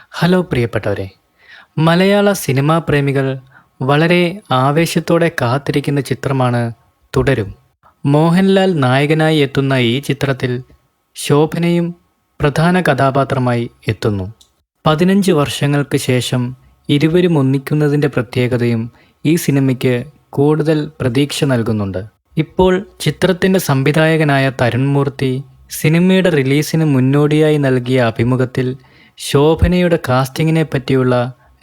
Hello പ്രിയപ്പെട്ടവരെ, മലയാള cinema പ്രേമികൾ വളരെ ആവേശത്തോടെ കാത്തിരിക്കുന്ന ചിത്രമാണ് തുടരും. മോഹൻലാൽ നായകനായി എത്തുന്ന ഈ ചിത്രത്തിൽ ശോഭനയും പ്രധാന കഥാപാത്രമായി എത്തുന്നു. 15 വർഷങ്ങൾക്ക് ശേഷം ഇരുവരും ഒന്നിക്കുന്നതിൻ്റെ പ്രത്യേകതയും ഈ സിനിമയ്ക്ക് കൂടുതൽ പ്രതീക്ഷ നൽകുന്നുണ്ട്. ഇപ്പോൾ ചിത്രത്തിൻ്റെ സംവിധായകനായ തരുൺ മൂർത്തി സിനിമയുടെ റിലീസിന് മുന്നോടിയായി നൽകിയ അഭിമുഖത്തിൽ ശോഭനയുടെ കാസ്റ്റിങ്ങിനെ പറ്റിയുള്ള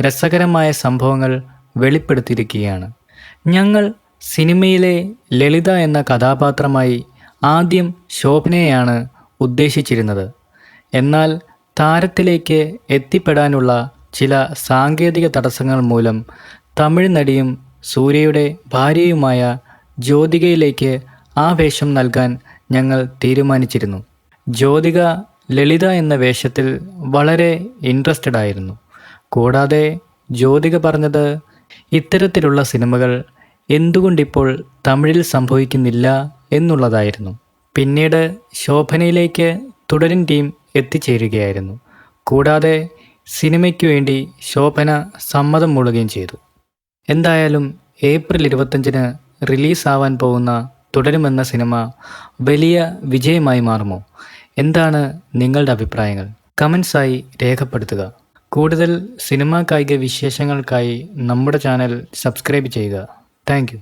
രസകരമായ സംഭവങ്ങൾ വെളിപ്പെടുത്തിയിരിക്കുകയാണ്. ഞങ്ങൾ സിനിമയിലെ ലളിത എന്ന കഥാപാത്രമായി ആദ്യം ശോഭനയെയാണ് ഉദ്ദേശിച്ചിരുന്നത്. എന്നാൽ താരത്തിലേക്ക് എത്തിപ്പെടാനുള്ള ചില സാങ്കേതിക തടസ്സങ്ങൾ മൂലം തമിഴ് നടിയും സൂര്യയുടെ ഭാര്യയുമായ ജ്യോതികയിലേക്ക് ആ വേഷം നൽകാൻ ഞങ്ങൾ തീരുമാനിച്ചിരുന്നു. ജ്യോതിക ലളിത എന്ന വേഷത്തിൽ വളരെ ഇൻട്രസ്റ്റഡ് ആയിരുന്നു. കൂടാതെ ജ്യോതിക പറഞ്ഞത് ഇത്തരത്തിലുള്ള സിനിമകൾ എന്തുകൊണ്ടിപ്പോൾ തമിഴിൽ സംഭവിക്കുന്നില്ല എന്നുള്ളതായിരുന്നു. പിന്നീട് ശോഭനയിലേക്ക് തുടരും ടീം എത്തിച്ചേരുകയായിരുന്നു. കൂടാതെ സിനിമയ്ക്ക് വേണ്ടി ശോഭന സമ്മതം മൂളുകയും ചെയ്തു. എന്തായാലും ഏപ്രിൽ 25-ന് റിലീസാവാൻ പോകുന്ന തുടരുമെന്ന സിനിമ വലിയ വിജയമായി മാറുമോ? എന്താണ് നിങ്ങളുടെ അഭിപ്രായങ്ങൾ? കമൻസായി രേഖപ്പെടുത്തുക. കൂടുതൽ സിനിമാ കായിക വിശേഷങ്ങൾക്കായി നമ്മുടെ ചാനൽ സബ്സ്ക്രൈബ് ചെയ്യുക. താങ്ക്